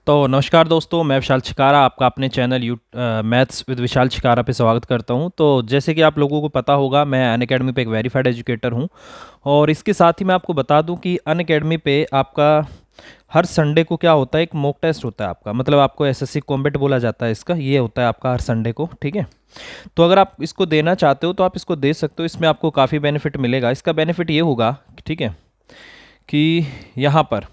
तो नमस्कार दोस्तों, मैं विशाल छिकारा आपका अपने चैनल मैथ्स विद विशाल छिकारा पे स्वागत करता हूं। तो जैसे कि आप लोगों को पता होगा, मैं अनअकैडमी पे एक वेरीफाइड एजुकेटर हूं और इसके साथ ही मैं आपको बता दूं कि अनअकैडमी पे आपका हर संडे को क्या होता है, एक मॉक टेस्ट होता है आपका। मतलब आपको एसएससी कॉम्बेट बोला जाता है इसका, ये होता है आपका हर संडे को। ठीक है, तो अगर आप इसको देना चाहते हो तो आप इसको दे सकते हो। इसमें आपको काफ़ी बेनिफिट मिलेगा। इसका बेनिफिट ये होगा, ठीक है, कि यहाँ पर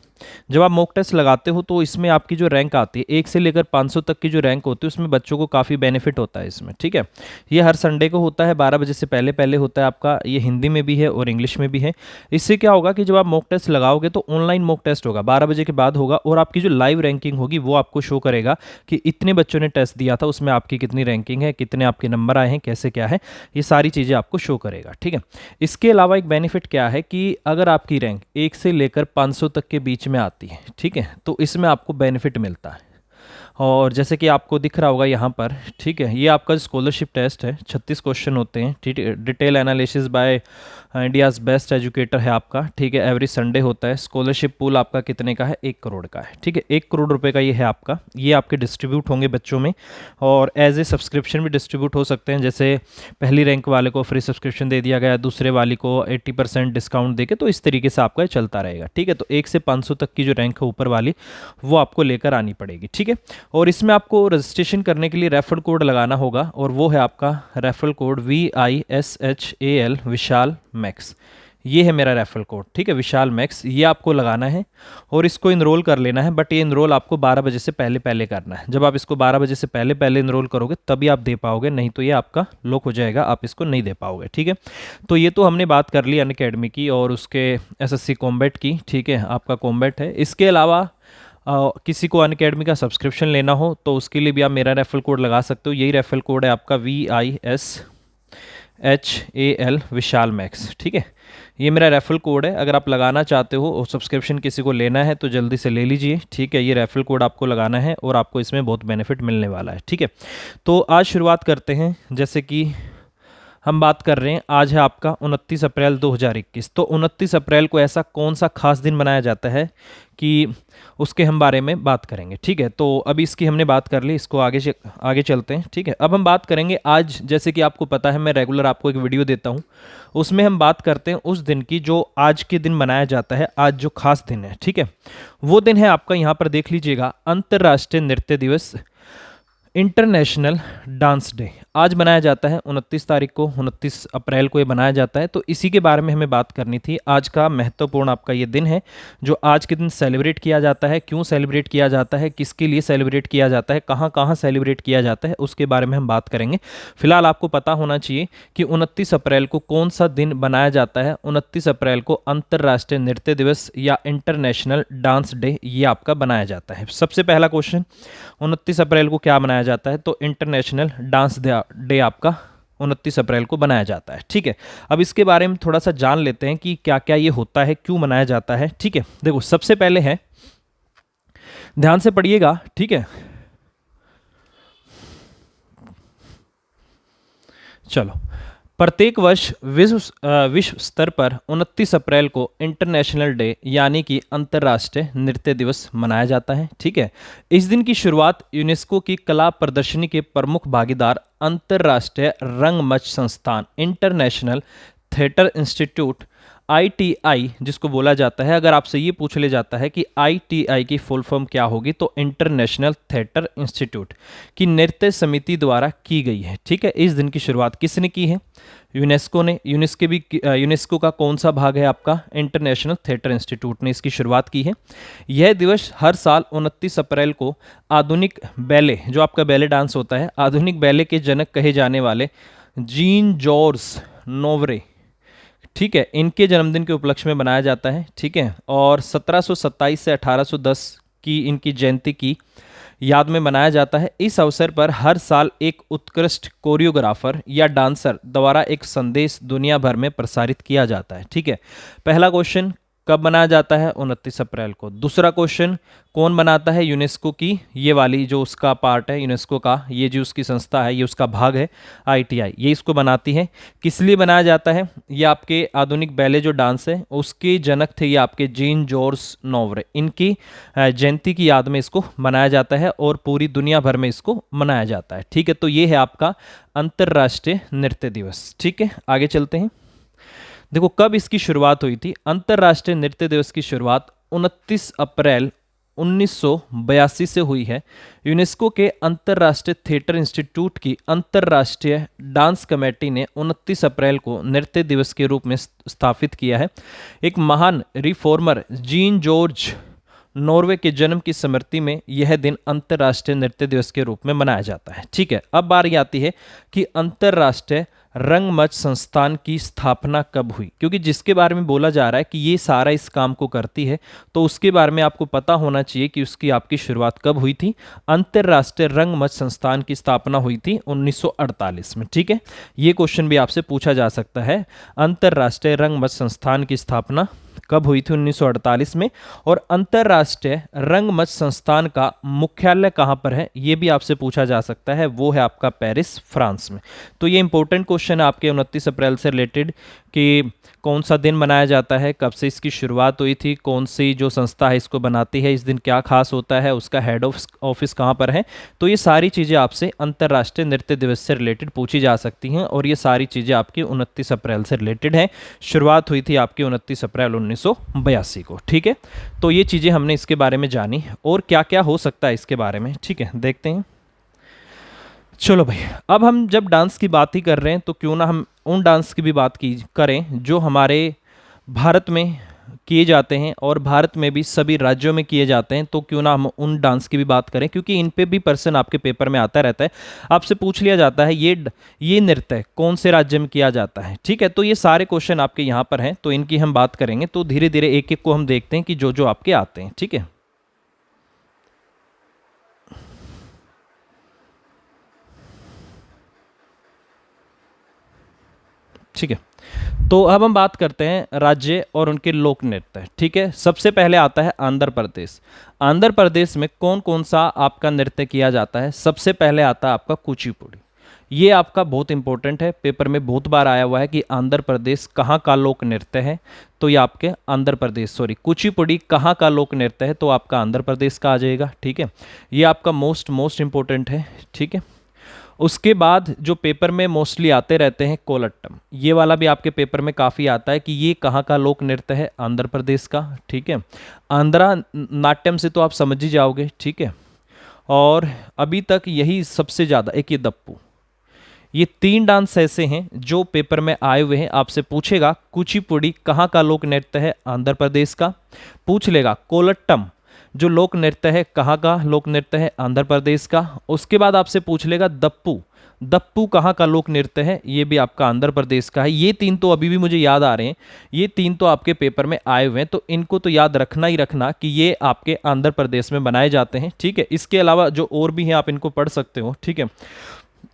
जब आप मॉक टेस्ट लगाते हो तो इसमें आपकी जो रैंक आती है 1 से लेकर 500 तक की जो रैंक होती है उसमें बच्चों को काफ़ी बेनिफिट होता है इसमें। ठीक है, ये हर संडे को होता है, 12 बजे से पहले पहले होता है आपका। ये हिंदी में भी है और इंग्लिश में भी है। इससे क्या होगा कि जब आप मॉक टेस्ट लगाओगे तो ऑनलाइन मॉक टेस्ट होगा, 12 बजे के बाद होगा, और आपकी जो लाइव रैंकिंग होगी वो आपको शो करेगा कि इतने बच्चों ने टेस्ट दिया था, उसमें आपकी कितनी रैंकिंग है, कितने आपके नंबर आए हैं, कैसे क्या है, ये सारी चीज़ें आपको शो करेगा। ठीक है, इसके अलावा एक बेनिफिट क्या है कि अगर आपकी रैंक 1 से लेकर 500 तक के बीच में आती है, ठीक है, तो इसमें आपको बेनिफिट मिलता है। और जैसे कि आपको दिख रहा होगा यहाँ पर, ठीक है, ये आपका स्कॉलरशिप टेस्ट है, 36 क्वेश्चन होते हैं। ठीक है, detail analysis bye India's best educator है आपका। ठीक है, एवरी संडे होता है। स्कॉलरशिप पूल आपका कितने का है? 1 करोड़ का है। ठीक है, 1 करोड़ रुपए का ये है आपका। ये आपके डिस्ट्रीब्यूट होंगे बच्चों में और एज ए सब्सक्रिप्शन भी डिस्ट्रीब्यूट हो सकते हैं। जैसे पहली रैंक वाले को फ्री सब्सक्रिप्शन दे दिया गया, दूसरे वाले को 80% डिस्काउंट देके, तो इस तरीके से आपका ये चलता रहेगा। ठीक है, तो 1 से 500 तक की जो रैंक है ऊपर वाली, वो आपको लेकर आनी पड़ेगी। ठीक है, और इसमें आपको रजिस्ट्रेशन करने के लिए रेफरल कोड लगाना होगा और वो है आपका रेफरल कोड VISHAL विशाल मैक्स। ये है मेरा रेफरल कोड। ठीक है, विशाल मैक्स, ये आपको लगाना है और इसको इनरोल कर लेना है। बट ये इनरोल आपको 12 बजे से पहले पहले करना है। जब आप इसको 12 बजे से पहले पहले इनरोल करोगे तभी आप दे पाओगे, नहीं तो ये आपका लॉक हो जाएगा, आप इसको नहीं दे पाओगे। ठीक है, तो ये तो हमने बात कर ली अनअकैडमी की और उसके एसएससी कॉम्बैट की। ठीक है, आपका कॉम्बैट है। इसके अलावा किसी को अनअकैडमी का सब्सक्रिप्शन लेना हो तो उसके लिए भी आप मेरा रेफरल कोड लगा सकते हो। यही रेफरल कोड है आपका VISHAL विशाल मैक्स। ठीक है, ये मेरा रेफरल कोड है। अगर आप लगाना चाहते हो और सब्सक्रिप्शन किसी को लेना है तो जल्दी से ले लीजिए। ठीक है, ये रेफरल कोड आपको लगाना है और आपको इसमें बहुत बेनिफिट मिलने वाला है। ठीक है, तो आज शुरुआत करते हैं। जैसे कि हम बात कर रहे हैं, आज है आपका 29 अप्रैल 2021। तो 29 अप्रैल को ऐसा कौन सा खास दिन मनाया जाता है कि उसके हम बारे में बात करेंगे। ठीक है, तो अभी इसकी हमने बात कर ली, इसको आगे चलते हैं। ठीक है, अब हम बात करेंगे आज, जैसे कि आपको पता है मैं रेगुलर आपको एक वीडियो देता हूँ, उसमें हम बात करते हैं उस दिन की जो आज के दिन मनाया जाता है, आज जो खास दिन है। ठीक है, वो दिन है आपका, यहाँ पर देख लीजिएगा, अंतर्राष्ट्रीय नृत्य दिवस, इंटरनेशनल डांस डे। आज मनाया जाता है 29 तारीख को, 29 अप्रैल को ये मनाया जाता है। तो इसी के बारे में हमें बात करनी थी। आज का महत्वपूर्ण आपका ये दिन है जो आज के दिन सेलिब्रेट किया जाता है, क्यों सेलिब्रेट किया जाता है, किसके लिए सेलिब्रेट किया जाता है, कहाँ कहाँ सेलिब्रेट किया जाता है, उसके बारे में हम बात करेंगे। फिलहाल आपको पता होना चाहिए कि 29 अप्रैल को कौन सा दिन बनाया जाता है। 29 अप्रैल को अंतर्राष्ट्रीय नृत्य दिवस या इंटरनेशनल डांस डे ये आपका बनाया जाता है। सबसे पहला क्वेश्चन, 29 अप्रैल को क्या मनाया जाता है? तो इंटरनेशनल डांस डे आपका 29 अप्रैल को बनाया जाता है। ठीक है, अब इसके बारे में थोड़ा सा जान लेते हैं कि क्या क्या ये होता है, क्यों मनाया जाता है। ठीक है, देखो सबसे पहले है, ध्यान से पढ़िएगा। ठीक है, चलो, प्रत्येक वर्ष विश्व स्तर पर 29 अप्रैल को इंटरनेशनल डे यानी कि अंतर्राष्ट्रीय नृत्य दिवस मनाया जाता है। ठीक है, इस दिन की शुरुआत यूनेस्को की कला प्रदर्शनी के प्रमुख भागीदार अंतर्राष्ट्रीय रंगमंच संस्थान इंटरनेशनल थिएटर इंस्टीट्यूट ITI जिसको बोला जाता है, अगर आपसे ये पूछ ले जाता है कि ITI की फुल फॉर्म क्या होगी, तो इंटरनेशनल थिएटर इंस्टीट्यूट की नृत्य समिति द्वारा की गई है। ठीक है, इस दिन की शुरुआत किसने की है? यूनेस्को ने। यूनेस्को का कौन सा भाग है आपका? इंटरनेशनल थिएटर इंस्टीट्यूट ने इसकी शुरुआत की है। यह दिवस हर साल 29 अप्रैल को आधुनिक बैले, जो आपका बैले डांस होता है, आधुनिक बैले के जनक कहे जाने वाले जीन जॉर्ज नोवरे, ठीक है, इनके जन्मदिन के उपलक्ष्य में बनाया जाता है। ठीक है, और 1727 से 1810 की इनकी जयंती की याद में मनाया जाता है। इस अवसर पर हर साल एक उत्कृष्ट कोरियोग्राफर या डांसर द्वारा एक संदेश दुनिया भर में प्रसारित किया जाता है। ठीक है, पहला क्वेश्चन, कब मनाया जाता है? 29 अप्रैल को। दूसरा क्वेश्चन, कौन बनाता है यूनेस्को की ये वाली जो उसका पार्ट है यूनेस्को का, ये जो उसकी संस्था है, ये उसका भाग है आईटीआई, ये इसको बनाती है। किस लिए बनाया जाता है? ये आपके आधुनिक बैले जो डांस है उसके जनक थे ये आपके जीन जॉर्ज नोवरे, इनकी जयंती की याद में इसको मनाया जाता है और पूरी दुनिया भर में इसको मनाया जाता है। ठीक है, तो ये है आपका अंतर्राष्ट्रीय नृत्य दिवस। ठीक है, आगे चलते हैं। देखो कब इसकी शुरुआत हुई थी। अंतर्राष्ट्रीय नृत्य दिवस की शुरुआत 29 अप्रैल 1982 से हुई है। यूनेस्को के अंतर्राष्ट्रीय थिएटर इंस्टीट्यूट की अंतर्राष्ट्रीय डांस कमेटी ने 29 अप्रैल को नृत्य दिवस के रूप में स्थापित किया है। एक महान रिफॉर्मर जीन जॉर्ज नॉर्वे के जन्म की स्मृति में यह दिन अंतर्राष्ट्रीय नृत्य दिवस के रूप में मनाया जाता है। ठीक है, अब बारी आती है कि अंतर्राष्ट्रीय रंगमंच संस्थान की स्थापना कब हुई, क्योंकि जिसके बारे में बोला जा रहा है कि ये सारा इस काम को करती है तो उसके बारे में आपको पता होना चाहिए कि उसकी आपकी शुरुआत कब हुई थी। अंतर्राष्ट्रीय रंगमंच संस्थान की स्थापना हुई थी 1948 में। ठीक है, ये क्वेश्चन भी आपसे पूछा जा सकता है, अंतर्राष्ट्रीय रंगमंच संस्थान की स्थापना कब हुई थी? 1948 में। और अंतर्राष्ट्रीय रंगमंच संस्थान का मुख्यालय कहाँ पर है ये भी आपसे पूछा जा सकता है, वो है आपका पेरिस, फ्रांस में। तो ये इंपॉर्टेंट क्वेश्चन है आपके 29 अप्रैल से रिलेटेड कि कौन सा दिन मनाया जाता है, कब से इसकी शुरुआत हुई थी, कौन सी जो संस्था है इसको बनाती है, इस दिन क्या खास होता है, उसका हेड ऑफिस कहाँ पर है। तो ये सारी चीज़ें आपसे अंतर्राष्ट्रीय नृत्य दिवस से रिलेटेड पूछी जा सकती हैं और ये सारी चीज़ें आपकी 29 अप्रैल से रिलेटेड हैं। शुरुआत हुई थी आपकी 29 अप्रैल 1982 को। ठीक है, तो ये चीज़ें हमने इसके बारे में जानी और क्या क्या हो सकता है इसके बारे में। ठीक है, देखते हैं। चलो भाई, अब हम जब डांस की बात ही कर रहे हैं तो क्यों ना हम उन डांस की भी बात की करें जो हमारे भारत में किए जाते हैं और भारत में भी सभी राज्यों में किए जाते हैं। तो क्यों ना हम उन डांस की भी बात करें, क्योंकि इन पे भी पर्सन आपके पेपर में आता रहता है, आपसे पूछ लिया जाता है ये नृत्य कौन से राज्य में किया जाता है। ठीक है, तो ये सारे क्वेश्चन आपके यहाँ पर हैं तो इनकी हम बात करेंगे। तो धीरे धीरे एक एक को हम देखते हैं कि जो जो आपके आते हैं। ठीक है, ठीक है, तो अब हम बात करते हैं राज्य और उनके लोक नृत्य। ठीक है, सबसे पहले आता है आंध्र प्रदेश। आंध्र प्रदेश में कौन कौन सा आपका नृत्य किया जाता है? सबसे पहले आता है आपका कुचिपुड़ी। ये आपका बहुत इंपॉर्टेंट है, पेपर में बहुत बार आया हुआ है कि आंध्र प्रदेश कहाँ का लोक नृत्य है। तो ये आपके कुचिपुड़ी कहाँ का लोक नृत्य है, तो आपका आंध्र प्रदेश का आ जाएगा। ठीक है, ये आपका मोस्ट इंपॉर्टेंट है। ठीक है, उसके बाद जो पेपर में मोस्टली आते रहते हैं कोलट्टम, ये वाला भी आपके पेपर में काफ़ी आता है कि ये कहाँ का लोक नृत्य है? आंध्र प्रदेश का। ठीक है, आंध्रा नाट्यम से तो आप समझ ही जाओगे। ठीक है, और अभी तक यही सबसे ज़्यादा, एक ये दप्पू, ये तीन डांस ऐसे हैं जो पेपर में आए हुए हैं। आपसे पूछेगा कुचिपुड़ी कहाँ का लोक नृत्य है? आंध्र प्रदेश का। पूछ लेगा कोलट्टम जो लोक नृत्य है कहाँ का लोक नृत्य है? आंध्र प्रदेश का। उसके बाद आपसे पूछ लेगा दप्पू, दप्पू कहाँ का लोक नृत्य है? ये भी आपका आंध्र प्रदेश का है। ये तीन तो अभी भी मुझे याद आ रहे हैं, ये तीन तो आपके पेपर में आए हुए हैं, तो इनको तो याद रखना ही रखना कि ये आपके आंध्र प्रदेश में बनाए जाते हैं। ठीक है, इसके अलावा जो और भी हैं आप इनको पढ़ सकते हो। ठीक है,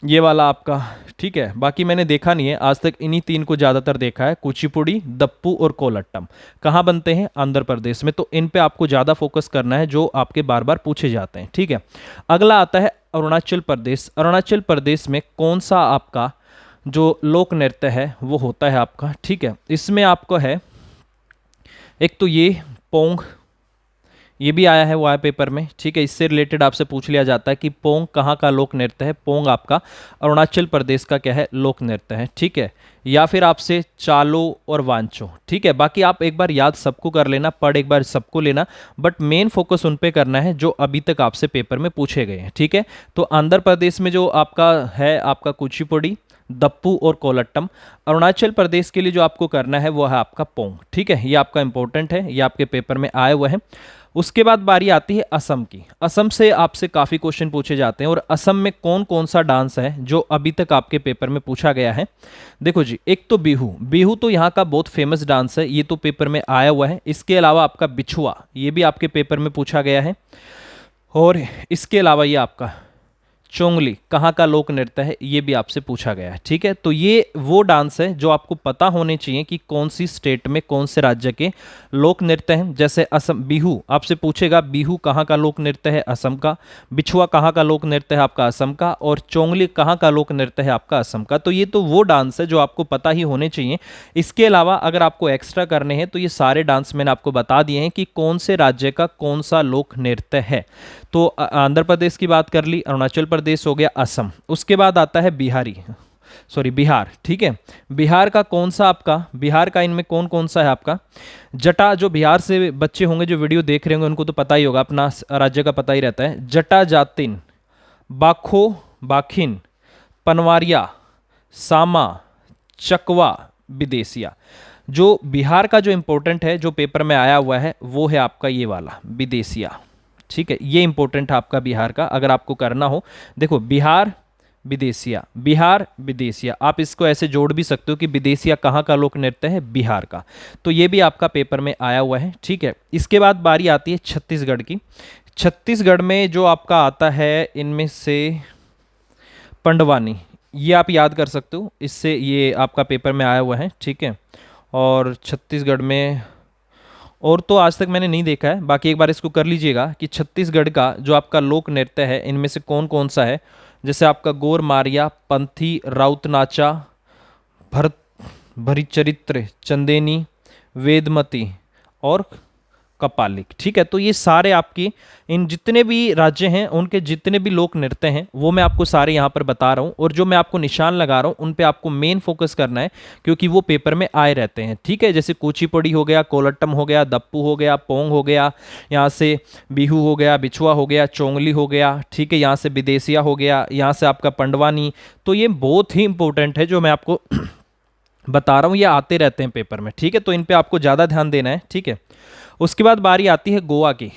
ये वाला आपका, ठीक है, बाकी मैंने देखा नहीं है आज तक, इन्हीं तीन को ज़्यादातर देखा है, कुचिपुड़ी, दप्पू और कोलट्टम। कहाँ बनते हैं? आंध्र प्रदेश में। तो इन पे आपको ज़्यादा फोकस करना है जो आपके बार बार पूछे जाते हैं। ठीक है, अगला आता है अरुणाचल प्रदेश। अरुणाचल प्रदेश में कौन सा आपका जो लोक नृत्य है वो होता है आपका? ठीक है, इसमें आपको है एक तो ये पोंग, ये भी आया है वो आया पेपर में। ठीक है, इससे रिलेटेड आपसे पूछ लिया जाता है कि पोंग कहाँ का लोक नृत्य है? पोंग आपका अरुणाचल प्रदेश का क्या है? लोक नृत्य है। ठीक है, या फिर आपसे चालो और वांचो। ठीक है, बाकी आप एक बार याद सबको कर लेना, पढ़ एक बार सबको लेना, बट मेन फोकस उन पे करना है जो अभी तक आपसे पेपर में पूछे गए हैं। ठीक है, तो आंध्र प्रदेश में जो आपका है आपका कुचिपुड़ी, दप्पू और कोलट्टम। अरुणाचल प्रदेश के लिए जो आपको करना है वो है आपका पोंग। ठीक है, ये आपका इंपॉर्टेंट है, ये आपके पेपर में आए हुए हैं। उसके बाद बारी आती है असम की। असम से आपसे काफ़ी क्वेश्चन पूछे जाते हैं और असम में कौन कौन सा डांस है जो अभी तक आपके पेपर में पूछा गया है? देखो जी, एक तो बिहू, बिहू तो यहाँ का बहुत फेमस डांस है, ये तो पेपर में आया हुआ है। इसके अलावा आपका बिछुआ, ये भी आपके पेपर में पूछा गया है। और इसके अलावा ये आपका चोंगली कहाँ का लोक नृत्य है, ये भी आपसे पूछा गया है। ठीक है, तो ये वो डांस है जो आपको पता होने चाहिए कि कौन सी स्टेट में कौन से राज्य के लोक नृत्य हैं। जैसे असम बिहू आपसे पूछेगा, बिहू कहाँ का लोक नृत्य है, असम का। बिछुआ कहाँ का लोक नृत्य है, आपका असम का। और चोंगली कहाँ का लोक नृत्य है, आपका असम का। तो ये तो वो डांस है जो आपको पता ही होने चाहिए। इसके अलावा अगर आपको एक्स्ट्रा करने हैं तो ये सारे डांस मैंने आपको बता दिए हैं कि कौन से राज्य का कौन सा लोक नृत्य है। तो आंध्र प्रदेश की बात कर ली, अरुणाचल प्रदेश हो गया, असम। उसके बाद आता है बिहार। ठीक है, बिहार का कौन सा आपका, बिहार का इनमें कौन कौन सा है आपका। जटा, जो बिहार से बच्चे होंगे जो वीडियो देख रहे होंगे उनको तो पता ही होगा, अपना राज्य का पता ही रहता है। जटा जातिन, बाखो बाखिन, पनवारिया, सामा, चकवा, विदेशिया। जो बिहार का जो इंपॉर्टेंट है, जो पेपर में आया हुआ है, वो है आपका ये वाला विदेशिया। ठीक है, ये इंपॉर्टेंट है आपका बिहार का, अगर आपको करना हो। देखो, बिहार विदेशिया, आप इसको ऐसे जोड़ भी सकते हो कि विदेशिया कहाँ का लोक नृत्य है, बिहार का। तो ये भी आपका पेपर में आया हुआ है। ठीक है, इसके बाद बारी आती है छत्तीसगढ़ की। छत्तीसगढ़ में जो आपका आता है, इनमें से पंडवानी, ये आप याद कर सकते हो, इससे ये आपका पेपर में आया हुआ है। ठीक है, और छत्तीसगढ़ में और तो आज तक मैंने नहीं देखा है, बाकी एक बार इसको कर लीजिएगा कि छत्तीसगढ़ का जो आपका लोक नृत्य है इनमें से कौन कौन सा है। जैसे आपका गोर मारिया, पंथी, राउत नाचा, भरत भरिचरित्र, चंदेनी, वेदमती और कपालिक। ठीक है, तो ये सारे आपकी इन जितने भी राज्य हैं उनके जितने भी लोक नृत्य हैं वो मैं आपको सारे यहाँ पर बता रहा हूँ, और जो मैं आपको निशान लगा रहा हूँ उन पे आपको मेन फोकस करना है, क्योंकि वो पेपर में आए रहते हैं। ठीक है, जैसे कुचिपुड़ी हो गया, कोलट्टम हो गया, दप्पू हो गया, पोंग हो गया, यहाँ से बिहू हो गया, बिछुआ हो गया, चोंगली हो गया। ठीक है, यहाँ से विदेशिया हो गया, यहाँ से आपका पंडवानी। तो ये बहुत ही इंपॉर्टेंट है जो मैं आपको बता रहा हूँ, ये आते रहते हैं पेपर में। ठीक है, तो इन पे आपको ज़्यादा ध्यान देना है। ठीक है, उसके बाद बारी आती है गोवा की।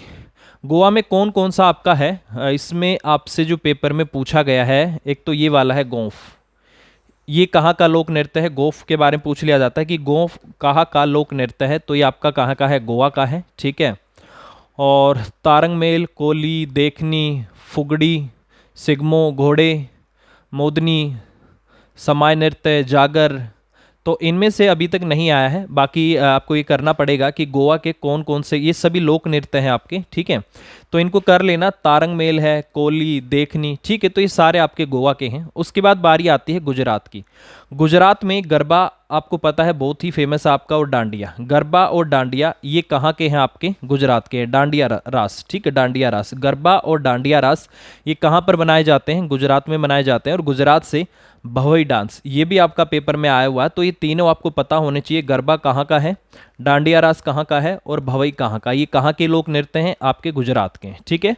गोवा में कौन कौन सा आपका है, इसमें आपसे जो पेपर में पूछा गया है, एक तो ये वाला है गोफ। ये कहाँ का लोक नृत्य है, गोफ के बारे में पूछ लिया जाता है कि गोफ कहाँ का लोक नृत्य है, तो ये आपका कहाँ का है, गोवा का है। ठीक है, और तारंग मेल, कोली, देखनी, फुगड़ी, सिग्मो, घोड़े, मोदनी, समाय नृत्य, जागर। तो इनमें से अभी तक नहीं आया है, बाकी आपको ये करना पड़ेगा कि गोवा के कौन कौन से, ये सभी लोक नृत्य हैं आपके। ठीक है, तो इनको कर लेना, तारंग मेल है, कोली, देखनी। ठीक है, तो ये सारे आपके गोवा के हैं। उसके बाद बारी आती है गुजरात की। गुजरात में गरबा आपको पता है बहुत ही फेमस है आपका, और डांडिया। गरबा और डांडिया ये कहाँ के हैं, आपके गुजरात के हैं। डांडिया रास, ठीक है, डांडिया रास, गरबा और डांडिया रास ये कहाँ पर बनाए जाते हैं, गुजरात में बनाए जाते हैं। और गुजरात से भवई डांस, ये भी आपका पेपर में आया हुआ है। तो ये तीनों आपको पता होने चाहिए, गरबा कहाँ का है, डांडिया रास कहाँ का है, और भवई कहाँ का। ये कहाँ के लोक नृत्य हैं, आपके गुजरात के हैं। ठीक है,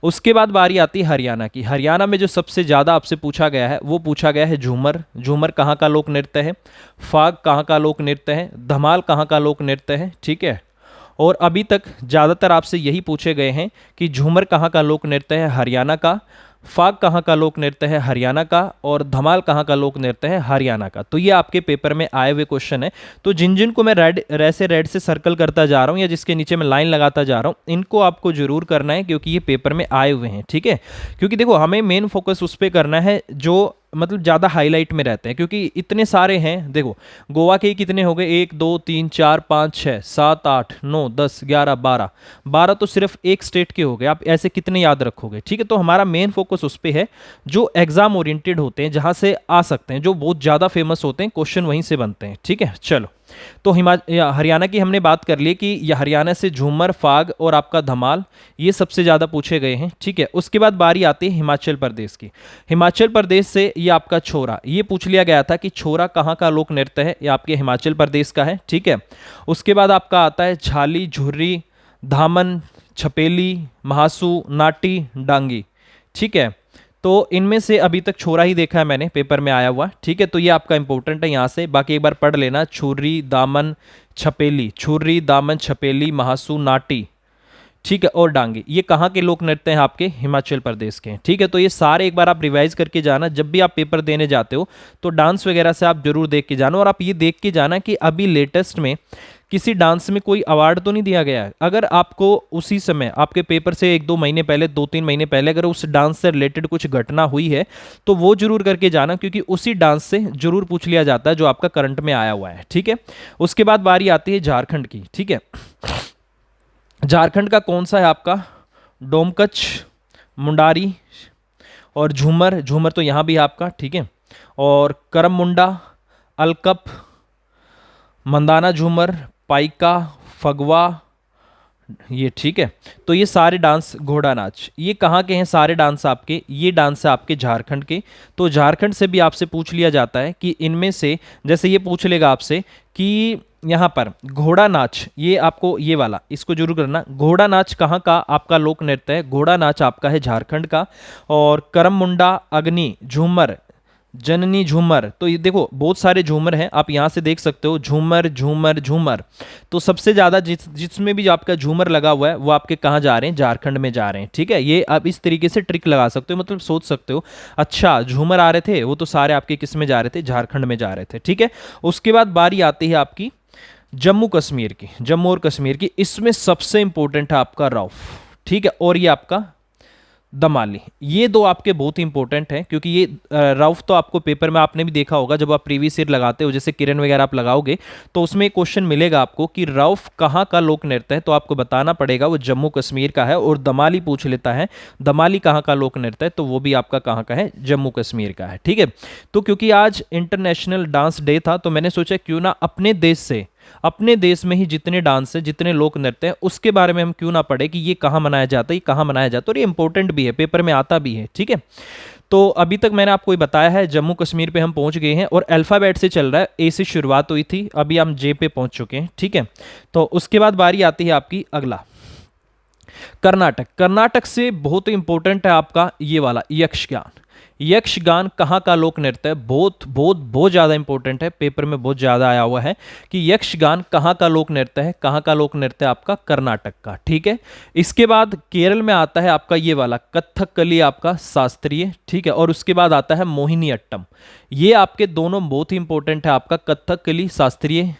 उसके बाद बारी आती है हरियाणा की। हरियाणा में जो सबसे ज़्यादा आपसे पूछा गया है वो पूछा गया है झूमर। झूमर कहाँ का लोक नृत्य है, फाग कहाँ का लोक नृत्य है, धमाल कहाँ का लोक नृत्य है। ठीक है, और अभी तक ज़्यादातर आपसे यही पूछे गए हैं कि झूमर कहाँ का लोक नृत्य है, हरियाणा का, फाग कहाँ का लोक नृत्य है, हरियाणा का, और धमाल कहाँ का लोक नृत्य है, हरियाणा का। तो ये आपके पेपर में आए हुए क्वेश्चन है। तो जिन जिन को मैं रेड से सर्कल करता जा रहा हूँ या जिसके नीचे मैं लाइन लगाता जा रहा हूँ, इनको आपको जरूर करना है, क्योंकि ये पेपर में आए हुए हैं। ठीक है, क्योंकि देखो हमें मेन फोकस उस पर करना है जो मतलब ज़्यादा हाईलाइट में रहते हैं, क्योंकि इतने सारे हैं। देखो गोवा के कितने हो गए, 1 2 3 4 5 6 7 8 9 10 11 12 12 तो सिर्फ एक स्टेट के हो गए। आप ऐसे कितने याद रखोगे। ठीक है, तो हमारा मेन फोकस उस पर है जो एग्जाम ओरिएंटेड होते हैं, जहाँ से आ सकते हैं, जो बहुत ज़्यादा फेमस होते हैं, क्वेश्चन वहीं से बनते हैं। ठीक है, चलो तो हरियाणा की हमने बात कर ली कि यह हरियाणा से झूमर, फाग और आपका धमाल ये सबसे ज़्यादा पूछे गए हैं। ठीक है, उसके बाद बारी आती है हिमाचल प्रदेश की। हिमाचल प्रदेश से ये आपका छोरा, ये पूछ लिया गया था कि छोरा कहाँ का लोक नृत्य है, ये आपके हिमाचल प्रदेश का है। ठीक है, उसके बाद आपका आता है झाली, झुर्री, धामन, छपेली, महासू, नाटी, डांगी। ठीक है, तो इनमें से अभी तक छोरा ही देखा है मैंने पेपर में आया हुआ। ठीक है, तो ये आपका इंपॉर्टेंट है यहाँ से, बाकी एक बार पढ़ लेना, छुर्री, दामन, छपेली, छुर्री, दामन, छपेली, महासू, नाटी। ठीक है, और डांगी, ये कहाँ के लोक नृत्य हैं, आपके हिमाचल प्रदेश के हैं। ठीक है, तो ये सारे एक बार आप रिवाइज करके जाना, जब भी आप पेपर देने जाते हो तो डांस वगैरह से आप जरूर देख के जाना, और आप ये देख के जाना कि अभी लेटेस्ट में किसी डांस में कोई अवार्ड तो नहीं दिया गया है। अगर आपको उसी समय आपके पेपर से 1-2 महीने पहले, 2-3 महीने पहले अगर उस डांस से रिलेटेड कुछ घटना हुई है तो वो जरूर करके जाना, क्योंकि उसी डांस से जरूर पूछ लिया जाता है जो आपका करंट में आया हुआ है, ठीक है। उसके बाद बारी आती है झारखंड की, ठीक है। झारखंड का कौन सा है आपका, डोमकच, मुंडारी और झूमर, झूमर तो यहाँ भी है आपका, ठीक है। और करम मुंडा, अलकप, मंदाना झूमर, पाइका, फगवा, ये ठीक है। तो ये सारे डांस, घोड़ा नाच, ये कहाँ के हैं सारे डांस आपके, ये डांस है आपके झारखंड के। तो झारखंड से भी आपसे पूछ लिया जाता है कि इनमें से, जैसे ये पूछ लेगा आपसे कि यहाँ पर घोड़ा नाच, ये आपको ये वाला इसको जरूर करना, घोड़ा नाच कहाँ का आपका लोक नृत्य है, घोड़ा नाच आपका है झारखंड का। और करम मुंडा, अग्नि, झूमर, जननी झूमर, तो ये देखो बहुत सारे झूमर हैं, आप यहाँ से देख सकते हो, झूमर झूमर झूमर। तो सबसे ज़्यादा जिसमें भी आपका झूमर लगा हुआ है वो आपके कहाँ जा रहे हैं, झारखंड में जा रहे हैं, ठीक है। ये आप इस तरीके से ट्रिक लगा सकते हो, मतलब सोच सकते हो अच्छा झूमर आ रहे थे वो तो सारे आपके किस में जा रहे थे, झारखंड में जा रहे थे, ठीक है। उसके बाद बारी आती है आपकी जम्मू कश्मीर की, जम्मू और कश्मीर की। इसमें सबसे इंपॉर्टेंट है आपका रौफ, ठीक है, और ये आपका दमाली। ये दो आपके बहुत ही इंपॉर्टेंट हैं, क्योंकि ये रऊफ तो आपको पेपर में आपने भी देखा होगा जब आप प्रीवियस ईयर लगाते हो, जैसे किरण वगैरह आप लगाओगे तो उसमें एक क्वेश्चन मिलेगा आपको कि रऊफ कहाँ का लोक नृत्य है, तो आपको बताना पड़ेगा वो जम्मू कश्मीर का है। और दमाली पूछ लेता है, दमाली कहाँ का लोक नृत्य है, तो वो भी आपका कहाँ का है, जम्मू कश्मीर का है, ठीक है। तो क्योंकि आज इंटरनेशनल डांस डे था तो मैंने सोचा क्यों ना अपने देश से, अपने देश में ही जितने डांस है, जितने लोक नृत्य हैं, उसके बारे में हम क्यों ना पढ़े कि ये कहाँ मनाया जाता है, ये कहाँ मनाया जाता है, और ये इंपॉर्टेंट भी है, पेपर में आता भी है, ठीक है। तो अभी तक मैंने आपको ये बताया है, जम्मू कश्मीर पे हम पहुंच गए हैं और अल्फ़ाबेट से चल रहा है, ए से शुरुआत हुई थी, अभी हम जे पे पहुंच चुके हैं, ठीक है। तो उसके बाद बारी आती है आपकी अगला कर्नाटक। कर्नाटक से बहुत इंपॉर्टेंट है आपका ये वाला यक्षगान। यक्षगान कहाँ का लोक नृत्य है, बहुत बहुत बहुत ज़्यादा इंपॉर्टेंट है, पेपर में बहुत ज़्यादा आया हुआ है कि यक्षगान कहाँ का लोक नृत्य है, कहाँ का लोक नृत्य आपका, कर्नाटक का, ठीक है। इसके बाद केरल में आता है आपका ये वाला कथकली आपका शास्त्रीय, ठीक है। और उसके बाद आता है मोहिनी अट्टम। ये आपके दोनों बहुत ही इंपॉर्टेंट है, आपका कथकली शास्त्रीय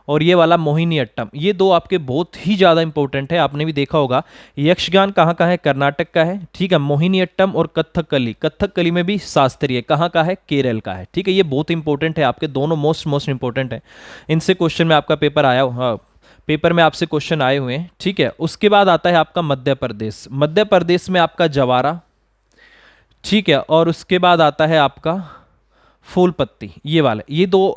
और ये वाला मोहिनी अट्टम, ये दो आपके बहुत ही ज़्यादा इंपॉर्टेंट है, आपने भी देखा होगा। यक्षगान कहाँ का है, कर्नाटक का है, ठीक है। मोहिनी अट्टम और कथकली, कथकली में भी शास्त्रीय कहाँ का है, केरल का है, ठीक है। ये बहुत इंपॉर्टेंट है आपके, दोनों मोस्ट इंपॉर्टेंट है, इनसे क्वेश्चन में आपका पेपर आया, हाँ पेपर में आपसे क्वेश्चन आए हुए हैं, ठीक है। उसके बाद आता है आपका मध्य प्रदेश। मध्य प्रदेश में आपका जवारा, ठीक है। और उसके बाद आता है आपका फूल पत्ती, ये वाले, ये दो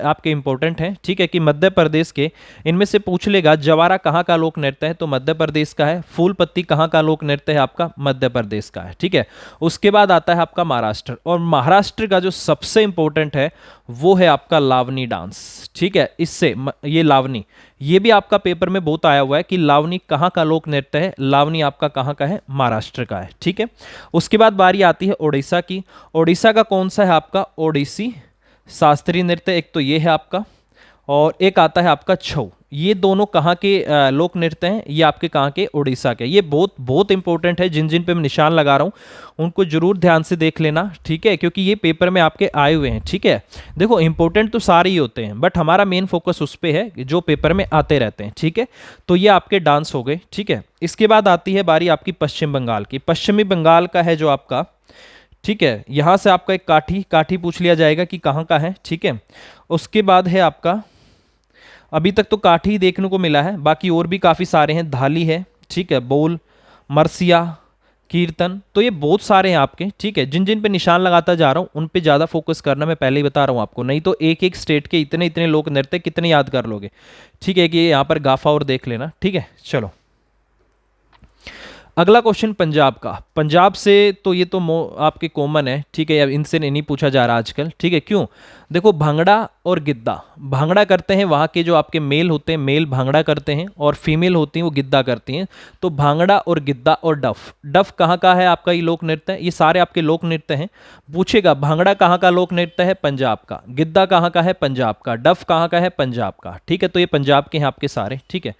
आपके इंपॉर्टेंट हैं, ठीक है। कि मध्य प्रदेश के इनमें से पूछ लेगा जवारा कहाँ का लोक नृत्य है, तो मध्य प्रदेश का है। फूल पत्ती कहाँ का लोक नृत्य है आपका, मध्य प्रदेश का है, ठीक है। उसके बाद आता है आपका महाराष्ट्र, और महाराष्ट्र का जो सबसे इंपॉर्टेंट है वो है आपका लावनी डांस, ठीक है। इससे ये लावनी, ये भी आपका पेपर में बहुत आया हुआ है कि लावनी कहाँ का लोक नृत्य है, लावनी आपका कहाँ का है, महाराष्ट्र का है, ठीक है। उसके बाद बारी आती है उड़ीसा की। उड़ीसा का कौन सा है आपका, ओडिसी शास्त्रीय नृत्य, एक तो ये है आपका, और एक आता है आपका छऊ। ये दोनों कहाँ के लोक नृत्य हैं, ये आपके कहाँ के, उड़ीसा के। ये बहुत बहुत इंपॉर्टेंट है, जिन जिन पे मैं निशान लगा रहा हूँ उनको जरूर ध्यान से देख लेना, ठीक है, क्योंकि ये पेपर में आपके आए हुए हैं, ठीक है। देखो इंपॉर्टेंट तो सारे ही होते हैं, बट हमारा मेन फोकस उस पर है जो पेपर में आते रहते हैं, ठीक है। तो ये आपके डांस हो गए, ठीक है। इसके बाद आती है बारी आपकी पश्चिम बंगाल की। पश्चिमी बंगाल का है जो आपका, ठीक है, यहाँ से आपका एक काठी, काठी पूछ लिया जाएगा कि कहाँ का है, ठीक है। उसके बाद है आपका, अभी तक तो काठी ही देखने को मिला है, बाकी और भी काफ़ी सारे हैं, धाली है, ठीक है, बोल, मरसिया, कीर्तन, तो ये बहुत सारे हैं आपके, ठीक है। जिन जिन पे निशान लगाता जा रहा हूँ उन पे ज़्यादा फोकस करना, मैं पहले ही बता रहा हूँ आपको, नहीं तो एक एक स्टेट के इतने इतने लोक नृत्य कितने याद कर लोगे, ठीक है। कि यहाँ पर गाफा और देख लेना, ठीक है। चलो अगला क्वेश्चन पंजाब का। पंजाब से तो ये तो आपके कॉमन है, ठीक है, अब इनसे नहीं पूछा जा रहा आजकल, ठीक है। क्यों, देखो भांगड़ा और गिद्दा, भांगड़ा करते हैं वहाँ के जो आपके मेल होते हैं, मेल भांगड़ा करते हैं, और फीमेल होती हैं वो गिद्दा करती हैं। तो भांगड़ा और गिद्दा और डफ, डफ कहाँ का है आपका, ये लोक नृत्य है, ये सारे आपके लोक नृत्य हैं। पूछेगा भांगड़ा कहाँ का लोक नृत्य है, पंजाब का, गिद्दा कहाँ का है, पंजाब का, डफ कहाँ का है, पंजाब का, ठीक है। तो ये पंजाब के हैं आपके सारे, ठीक है।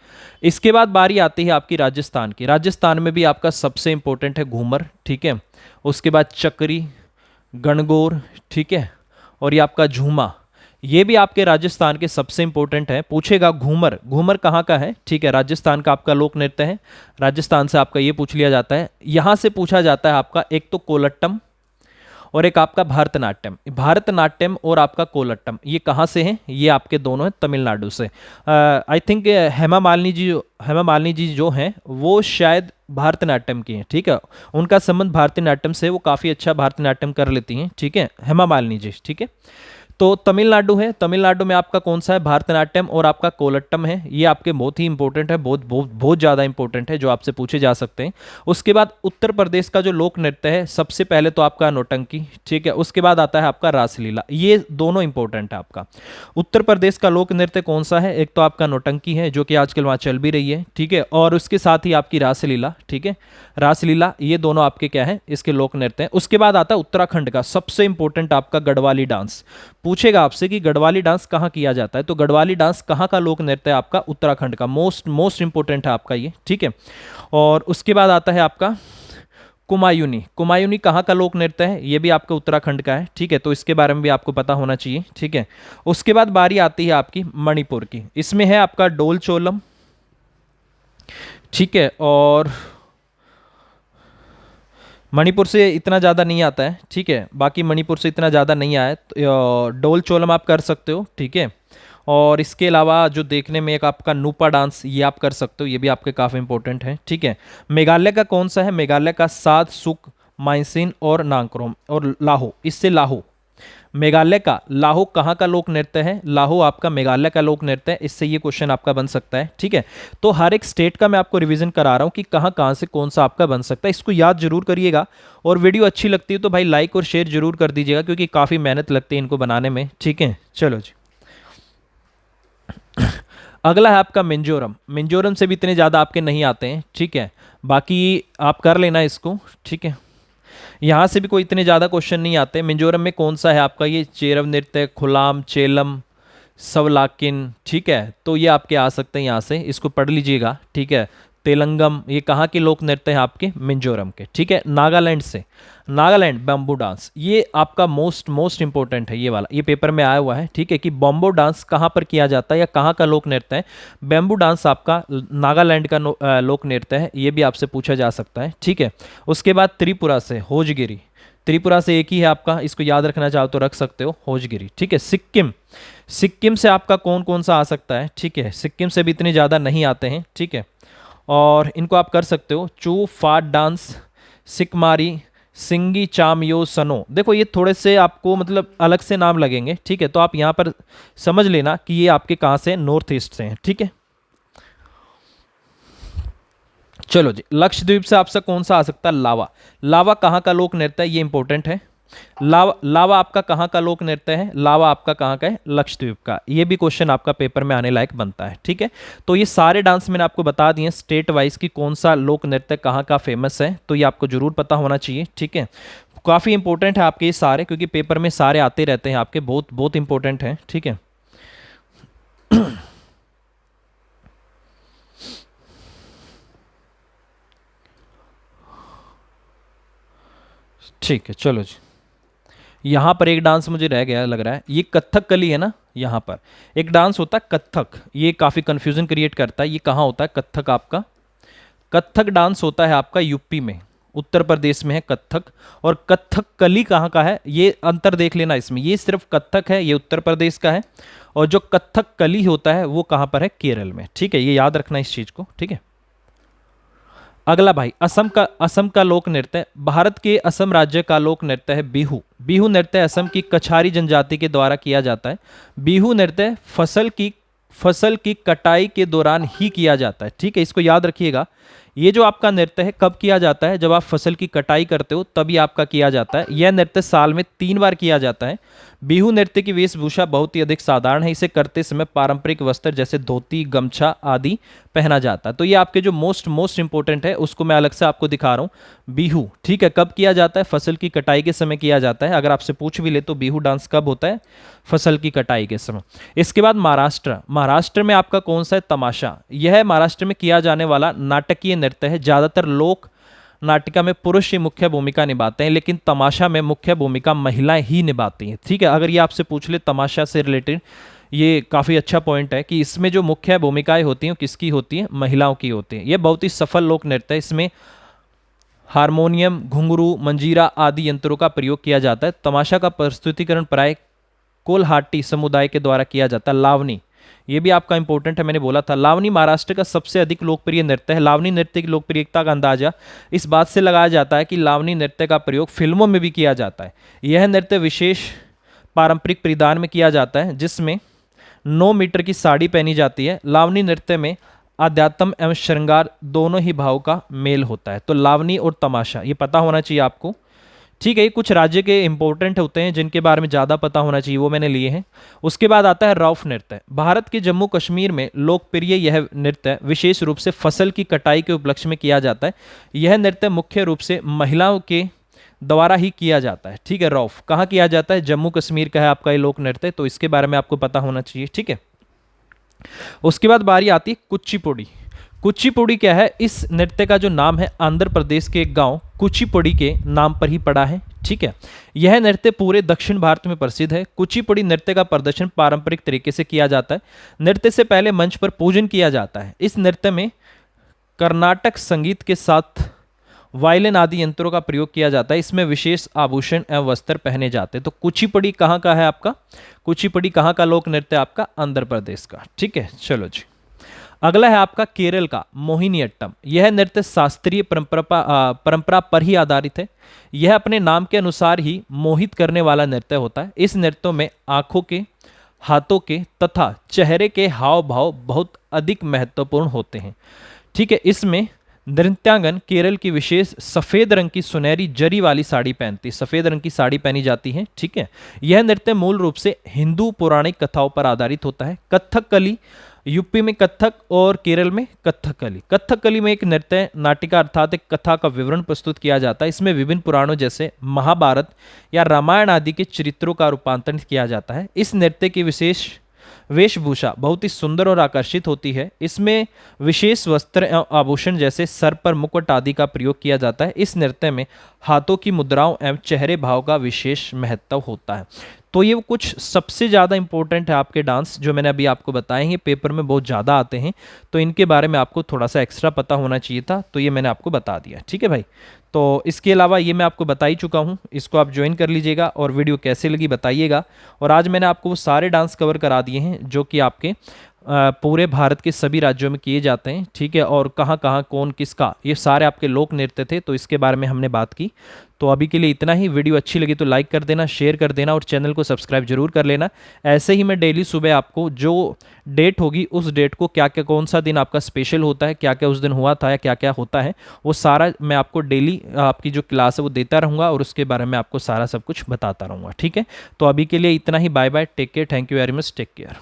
इसके बाद बारी आती है आपकी राजस्थान की। राजस्थान में भी आपका सबसे इंपॉर्टेंट है घूमर, ठीक है। उसके बाद चक्री, गणगौर, ठीक है, और ये आपका झूमा, ये भी आपके राजस्थान के सबसे इंपॉर्टेंट है। पूछेगा घूमर, घूमर कहाँ का है, ठीक है, राजस्थान का आपका लोक नृत्य है। राजस्थान से आपका ये पूछ लिया जाता है। यहाँ से पूछा जाता है आपका एक तो कोलट्टम और एक आपका भारतनाट्यम। भारतनाट्यम और आपका कोलट्टम ये कहाँ से हैं, ये आपके दोनों हैं तमिलनाडु से। आई थिंक हेमा मालिनी जी जो हैं वो शायद भारतनाट्यम की हैं, ठीक है, उनका संबंध भारतनाट्यम से, वो काफ़ी अच्छा भारतनाट्यम कर लेती हैं, ठीक है, हेमा मालिनी जी, ठीक है। तो तमिलनाडु है, तमिलनाडु में आपका कौन सा है, भारतनाट्यम और आपका कोलट्टम है। ये आपके बहुत ही इंपॉर्टेंट है, बहुत बहुत बहुत ज़्यादा इंपॉर्टेंट है, जो आपसे पूछे जा सकते हैं। उसके बाद उत्तर प्रदेश का जो लोक नृत्य है, सबसे पहले तो आपका नौटंकी, ठीक है, उसके बाद आता है आपका रासलीला। ये दोनों इंपॉर्टेंट है आपका। उत्तर प्रदेश का लोक नृत्य कौन सा है, एक तो आपका नौटंकी है जो कि आजकल वहाँ चल भी रही है, ठीक है, और उसके साथ ही आपकी रासलीला, ठीक है, रासलीला, ये दोनों आपके क्या है, इसके लोक नृत्य हैं। उसके बाद आता है उत्तराखंड का सबसे इंपॉर्टेंट आपका गढ़वाली डांस। पूछेगा आपसे कि गढ़वाली डांस कहाँ किया जाता है, तो गढ़वाली डांस कहाँ का लोक नृत्य है, आपका उत्तराखंड का। मोस्ट मोस्ट इंपॉर्टेंट है आपका ये, ठीक है। और उसके बाद आता है आपका कुमायूनी। कुमायूनी कहाँ का लोक नृत्य है, ये भी आपका उत्तराखंड का है, ठीक है, तो इसके बारे में भी आपको पता होना चाहिए, ठीक है। उसके बाद बारी आती है आपकी मणिपुर की। इसमें है आपका डोल चोलम, ठीक है, और मणिपुर से इतना ज़्यादा नहीं आता है, ठीक है, बाकी मणिपुर से इतना ज़्यादा नहीं आया है, तो डोल चोलम आप कर सकते हो, ठीक है। और इसके अलावा जो देखने में एक आपका नूपा डांस, ये आप कर सकते हो, ये भी आपके काफ़ी इंपॉर्टेंट है, ठीक है। मेघालय का कौन सा है, मेघालय का सात सुक, माइसिन और नांगक्रोम और लाहो, इससे लाहो। मेघालय का लाहो कहाँ का लोक नृत्य है, लाहो आपका मेघालय का लोक नृत्य है, इससे ये क्वेश्चन आपका बन सकता है, ठीक है। तो हर एक स्टेट का मैं आपको रिवीजन करा रहा हूँ कि कहाँ कहाँ से कौन सा आपका बन सकता है, इसको याद जरूर करिएगा। और वीडियो अच्छी लगती है तो भाई लाइक और शेयर जरूर कर दीजिएगा, क्योंकि काफ़ी मेहनत लगती है इनको बनाने में, ठीक है। चलो जी, अगला है आपका मिंजोरम। मिंजोरम से भी इतने ज़्यादा आपके नहीं आते हैं, ठीक है, बाकी आप कर लेना इसको, ठीक है। यहाँ से भी कोई इतने ज़्यादा क्वेश्चन नहीं आते। मिजोरम में कौन सा है आपका, ये चेरव नृत्य, खुलाम, चेलम, सवलाकिन, ठीक है, तो ये आपके आ सकते हैं यहाँ से, इसको पढ़ लीजिएगा, ठीक है। तेलंगम, ये कहाँ के लोक नृत्य हैं आपके, मिजोरम के, ठीक है। नागालैंड से, नागालैंड बम्बू डांस, ये आपका मोस्ट मोस्ट इंपॉर्टेंट है, ये वाला, ये पेपर में आया हुआ है, ठीक है, कि बम्बू डांस कहाँ पर किया जाता है या कहाँ का लोक नृत्य है। बैम्बू डांस आपका नागालैंड का लोक नृत्य है, ये भी आपसे पूछा जा सकता है, ठीक है। उसके बाद त्रिपुरा से होजगिरी, त्रिपुरा से एक ही है आपका, इसको याद रखना चाहो तो रख सकते हो, होजगिरी, ठीक है। सिक्किम, सिक्किम से आपका कौन कौन सा आ सकता है, ठीक है, सिक्किम से भी इतने ज़्यादा नहीं आते हैं, ठीक है, और इनको आप कर सकते हो। चू फाट डांस, सिकमारी, सिंगी चामयो सनो, देखो ये थोड़े से आपको मतलब अलग से नाम लगेंगे, ठीक है, तो आप यहाँ पर समझ लेना कि ये आपके कहाँ से, नॉर्थ ईस्ट से हैं, ठीक है। चलो जी, लक्षद्वीप से आपसे कौन सा आ सकता है, लावा। लावा कहाँ का लोक नृत्य है, ये इंपॉर्टेंट है। लावा, लावा आपका कहाँ का लोक नृत्य है, लावा आपका कहाँ का है, लक्षद्वीप का। ये भी क्वेश्चन आपका पेपर में आने लायक बनता है, ठीक है। तो ये सारे डांस मैंने आपको बता दिए स्टेट वाइज की कौन सा लोक नृत्य कहाँ का फेमस है, तो ये आपको जरूर पता होना चाहिए, ठीक है। काफ़ी इंपॉर्टेंट है आपके ये सारे, क्योंकि पेपर में सारे आते रहते हैं आपके, बहुत बहुत इंपॉर्टेंट हैं, ठीक है। ठीक है, चलो जी, यहाँ पर एक डांस मुझे रह गया लग रहा है, ये कथक कली है ना। यहाँ पर एक डांस होता है कथक, ये काफ़ी कंफ्यूजन क्रिएट करता है, ये कहाँ होता है कथक आपका, कथक डांस होता है आपका यूपी में, उत्तर प्रदेश में है कथक। और कथक कली कहाँ का है, ये अंतर देख लेना इसमें, ये सिर्फ कथक है, ये उत्तर प्रदेश का है, और जो कथक कली होता है वो कहाँ पर है, केरल में, ठीक है, ये याद रखना इस चीज़ को, ठीक है। अगला भाई असम का लोक नृत्य, भारत के असम राज्य का लोक नृत्य है बिहू। बिहू नृत्य असम की कछारी जनजाति के द्वारा किया जाता है। बिहू नृत्य फसल की कटाई के दौरान ही किया जाता है, ठीक है, इसको याद रखिएगा। ये जो आपका नृत्य है कब किया जाता है, जब आप फसल की कटाई करते हो तभी आपका किया जाता है। यह नृत्य साल में 3 बार किया जाता है। बिहू नृत्य की वेशभूषा बहुत ही अधिक साधारण है, इसे करते समय पारंपरिक वस्त्र जैसे धोती, गमछा आदि पहना जाता है। तो ये आपके जो मोस्ट इंपॉर्टेंट है उसको मैं अलग से आपको दिखा रहा हूँ। बिहू, ठीक है, कब किया जाता है, फसल की कटाई के समय किया जाता है। अगर आपसे पूछ भी ले तो बिहू डांस कब होता है, फसल की कटाई के समय। इसके बाद महाराष्ट्र में आपका कौन सा है, तमाशा। यह महाराष्ट्र में किया जाने वाला नाटकीय नृत्य है, ज़्यादातर लोक नाटिका में पुरुष ही मुख्य भूमिका निभाते हैं, लेकिन तमाशा में मुख्य भूमिका महिलाएं ही निभाती हैं। ठीक है, अगर ये आपसे पूछ ले तमाशा से रिलेटेड, ये काफ़ी अच्छा पॉइंट है कि इसमें जो मुख्य भूमिकाएं होती हैं किसकी होती हैं, महिलाओं की होती हैं। ये बहुत ही सफल लोक नृत्य है। इसमें हारमोनियम, घुंघरू, मंजीरा आदि यंत्रों का प्रयोग किया जाता है। तमाशा का प्रस्तुतिकरण प्राय कोल्हाटी समुदाय के द्वारा किया जाता है। लावनी, ये भी आपका इंपॉर्टेंट है, मैंने बोला था। लावनी महाराष्ट्र का सबसे अधिक लोकप्रिय नृत्य है। लावनी नृत्य की लोकप्रियता का अंदाजा इस बात से लगाया जाता है कि लावनी नृत्य का प्रयोग फिल्मों में भी किया जाता है। यह नृत्य विशेष पारंपरिक परिधान में किया जाता है, जिसमें 9 मीटर की साड़ी पहनी जाती है। लावनी नृत्य में आध्यात्म एवं श्रृंगार दोनों ही भाव का मेल होता है। तो लावनी और तमाशा ये पता होना चाहिए आपको। ठीक है, ये कुछ राज्य के इंपॉर्टेंट होते हैं जिनके बारे में ज़्यादा पता होना चाहिए, वो मैंने लिए हैं। उसके बाद आता है रौफ नृत्य। भारत के जम्मू कश्मीर में लोकप्रिय यह नृत्य विशेष रूप से फसल की कटाई के उपलक्ष्य में किया जाता है। यह नृत्य मुख्य रूप से महिलाओं के द्वारा ही किया जाता है। ठीक है, रौफ कहाँ किया जाता है, जम्मू कश्मीर का है आपका ये लोक नृत्य, तो इसके बारे में आपको पता होना चाहिए। ठीक है, उसके बाद बारी आती है कुचिपुड़ी। कुचिपुड़ी क्या है, इस नृत्य का जो नाम है आंध्र प्रदेश के एक गांव कुचिपुड़ी के नाम पर ही पड़ा है। ठीक है, यह नृत्य पूरे दक्षिण भारत में प्रसिद्ध है। कुचिपुड़ी नृत्य का प्रदर्शन पारंपरिक तरीके से किया जाता है। नृत्य से पहले मंच पर पूजन किया जाता है। इस नृत्य में कर्नाटक संगीत के साथ वायलिन आदि यंत्रों का प्रयोग किया जाता है। इसमें विशेष आभूषण एवं वस्त्र पहने जाते हैं। तो कुचिपुड़ी कहाँ का है आपका, कुचिपुड़ी कहाँ का लोक नृत्य आपका, आंध्र प्रदेश का। ठीक है, चलो जी, अगला है आपका केरल का मोहिनीअट्टम। यह नृत्य शास्त्रीय परंपरा पर ही आधारित है। यह अपने नाम के अनुसार ही मोहित करने वाला नृत्य होता है। इस नृत्यों में आंखों के, हाथों के तथा चेहरे के हाव भाव बहुत अधिक महत्वपूर्ण होते हैं। ठीक है, इसमें नृत्यांगन केरल की विशेष सफेद रंग की सुनहरी जरी वाली साड़ी पहनती, सफेद रंग की साड़ी पहनी जाती है। ठीक है, यह नृत्य मूल रूप से हिंदू पौराणिक कथाओं पर आधारित होता है। कथकली, यूपी में कथक और केरल में कथकली। कथकली में एक नृत्य नाटिका अर्थात एक कथा का विवरण प्रस्तुत किया जाता है। इसमें विभिन्न पुराणों जैसे महाभारत या रामायण आदि के चरित्रों का रूपांतरण किया जाता है। इस नृत्य की विशेष वेशभूषा बहुत ही सुंदर और आकर्षित होती है। इसमें विशेष वस्त्र एवं आभूषण जैसे सर पर मुकुट आदि का प्रयोग किया जाता है। इस नृत्य में हाथों की मुद्राओं एवं चेहरे भाव का विशेष महत्व होता है। तो ये कुछ सबसे ज़्यादा इंपॉर्टेंट है आपके डांस जो मैंने अभी आपको बताए हैं, पेपर में बहुत ज़्यादा आते हैं, तो इनके बारे में आपको थोड़ा सा एक्स्ट्रा पता होना चाहिए था, तो ये मैंने आपको बता दिया। ठीक है भाई, तो इसके अलावा ये मैं आपको बता ही चुका हूँ, इसको आप ज्वाइन कर लीजिएगा और वीडियो कैसे लगी बताइएगा। और आज मैंने आपको वो सारे डांस कवर करा दिए हैं जो कि आपके पूरे भारत के सभी राज्यों में किए जाते हैं। ठीक है, और कहाँ कहाँ कौन किसका, ये सारे आपके लोक नृत्य थे, तो इसके बारे में हमने बात की। तो अभी के लिए इतना ही। वीडियो अच्छी लगी तो लाइक कर देना, शेयर कर देना और चैनल को सब्सक्राइब जरूर कर लेना। ऐसे ही मैं डेली सुबह आपको जो डेट होगी उस डेट को क्या क्या, कौन सा दिन आपका स्पेशल होता है, क्या क्या उस दिन हुआ था या क्या क्या होता है, वो सारा मैं आपको डेली आपकी जो क्लास है वो देता रहूँगा और उसके बारे में आपको सारा सब कुछ बताता रहूँगा। ठीक है, तो अभी के लिए इतना ही। Bye bye, take care, thank you very much, take care.